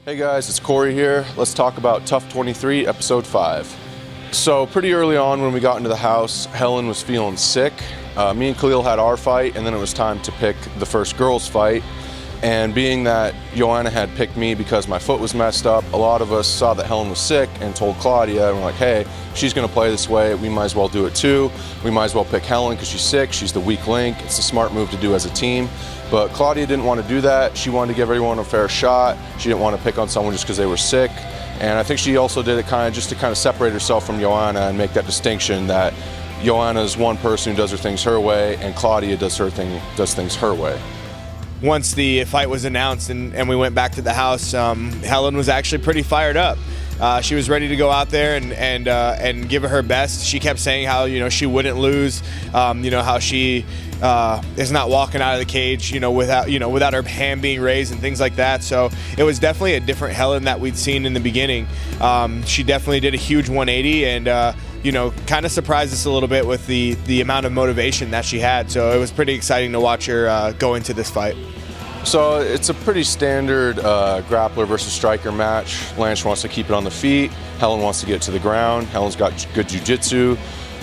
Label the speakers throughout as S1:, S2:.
S1: Hey guys, it's Corey here. Let's talk about TUF 23, episode 5. So pretty early on when we got into the house, Helen was feeling sick. Me and Khalil had our fight, and then it was time to pick the first girls fight. And being that Joanna had picked me because my foot was messed up, a lot of us saw that Helen was sick and told Claudia, and we're like, hey, she's gonna play this way, we might as well do it too. We might as well pick Helen because she's sick, she's the weak link. It's a smart move to do as a team. But Claudia didn't want to do that. She wanted to give everyone a fair shot. She didn't want to pick on someone just because they were sick. And I think she also did it just to separate herself from Joanna and make that distinction that Joanna is one person who does her things her way and Claudia does things her way.
S2: Once the fight was announced and we went back to the house, Helen was actually pretty fired up. She was ready to go out there and give it her best. She kept saying how she wouldn't lose, how she is not walking out of the cage without her hand being raised and things like that. So it was definitely a different Helen that we'd seen in the beginning. She definitely did a huge 180 and kind of surprised us a little bit with the amount of motivation that she had. So it was pretty exciting to watch her go into this fight.
S1: So it's a pretty standard grappler versus striker match. Lance wants to keep it on the feet. Helen wants to get to the ground. Helen's got good jiu-jitsu.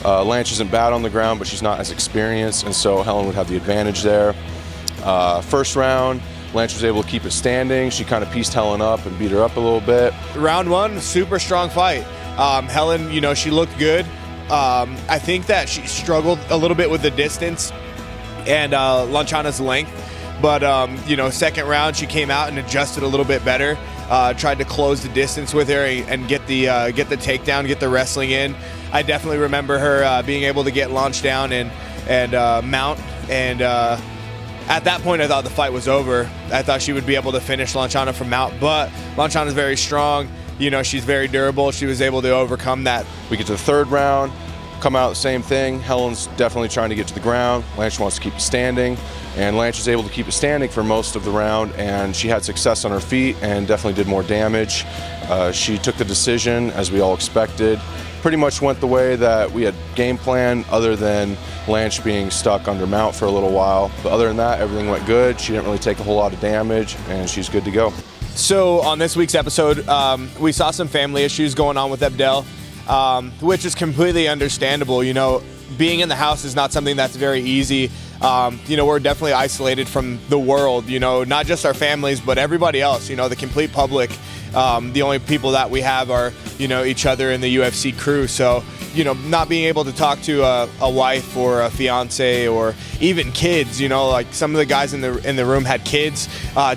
S1: Lance isn't bad on the ground, but she's not as experienced, and so Helen would have the advantage there. First round, Lance was able to keep it standing. She kind of pieced Helen up and beat her up a little bit.
S2: Round one, super strong fight. Helen, she looked good. I think that she struggled a little bit with the distance and Lanchana's length. But, second round, she came out and adjusted a little bit better, tried to close the distance with her and get the takedown, get the wrestling in. I definitely remember her being able to get launched down and mount. And at that point, I thought the fight was over. I thought she would be able to finish Lanchana from mount, but Lanchana's very strong. She's very durable. She was able to overcome that.
S1: We get to the third round, come out the same thing. Helen's definitely trying to get to the ground. Lance wants to keep it standing. And Lance was able to keep it standing for most of the round, and she had success on her feet and definitely did more damage. She took the decision, as we all expected. Pretty much went the way that we had game planned, other than Lance being stuck under mount for a little while. But other than that, everything went good. She didn't really take a whole lot of damage, and she's good to go.
S2: So on this week's episode, we saw some family issues going on with Abdel, which is completely understandable. Being in the house is not something that's very easy. We're definitely isolated from the world, not just our families, but everybody else, the complete public. The only people that we have are, each other in the UFC crew. So, not being able to talk to a wife or a fiance or even kids, like some of the guys in the room had kids.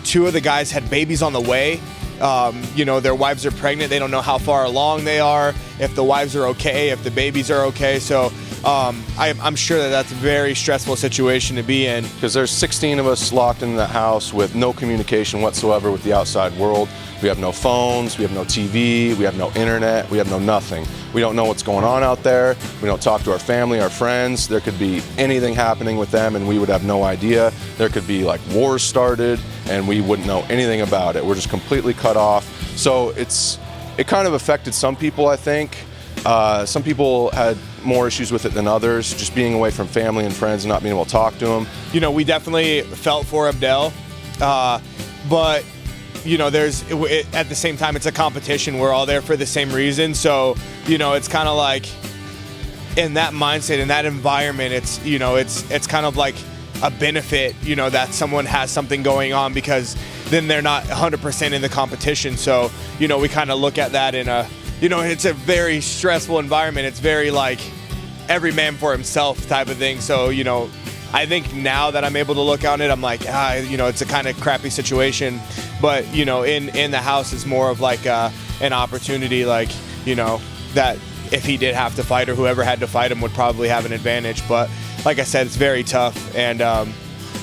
S2: Two of the guys had babies on the way. Their wives are pregnant. They don't know how far along they are, if the wives are okay, if the babies are okay. So I'm sure that that's a very stressful situation to be in.
S1: Because there's 16 of us locked in the house with no communication whatsoever with the outside world. We have no phones, we have no TV, we have no internet, we have no nothing. We don't know what's going on out there. We don't talk to our family, our friends. There could be anything happening with them and we would have no idea. There could be like wars started and we wouldn't know anything about it. We're just completely cut off. So it kind of affected some people, I think. Some people had more issues with it than others, just being away from family and friends and not being able to talk to them.
S2: We definitely felt for Abdel, but at the same time, it's a competition. We're all there for the same reason. So, it's kind of like in that mindset, in that environment, it's kind of like a benefit, that someone has something going on, because then they're not 100% in the competition. So, we kind of look at that in a, it's a very stressful environment. It's very like every man for himself type of thing. So, I think now that I'm able to look on it, I'm like, it's a kind of crappy situation. But, in the house, it's more of like an opportunity, like, that if he did have to fight or whoever had to fight him would probably have an advantage. But like I said, it's very tough. And,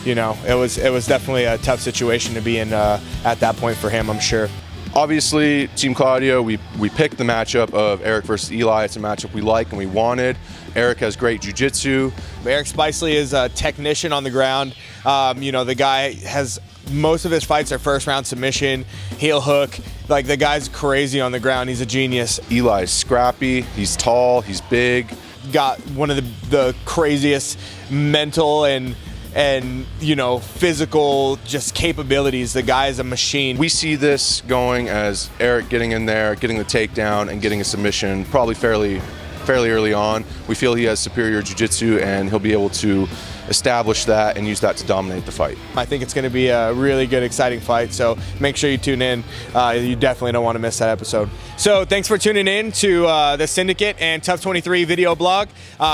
S2: it was definitely a tough situation to be in at that point for him, I'm sure.
S1: Obviously, Team Claudio, we picked the matchup of Eric versus Eli. It's a matchup we like and we wanted. Eric has great jiu-jitsu.
S2: Eric Spicely is a technician on the ground. The guy has most of his fights are first round submission, heel hook. Like, the guy's crazy on the ground. He's a genius.
S1: Eli's scrappy. He's tall. He's big.
S2: Got one of the craziest mental and you know, physical just capabilities. The guy is a machine.
S1: We see this going as Eric getting in there, getting the takedown, and getting a submission probably fairly early on. We feel he has superior jiu-jitsu, and he'll be able to establish that and use that to dominate the fight.
S2: I think it's going to be a really good, exciting fight, so make sure you tune in. You definitely don't want to miss that episode. So thanks for tuning in to the Syndicate and TUF 23 video blog.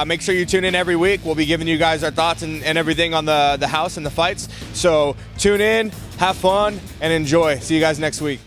S2: Make sure you tune in every week. We'll be giving you guys our thoughts and everything on the house and the fights. So tune in, have fun, and enjoy. See you guys next week.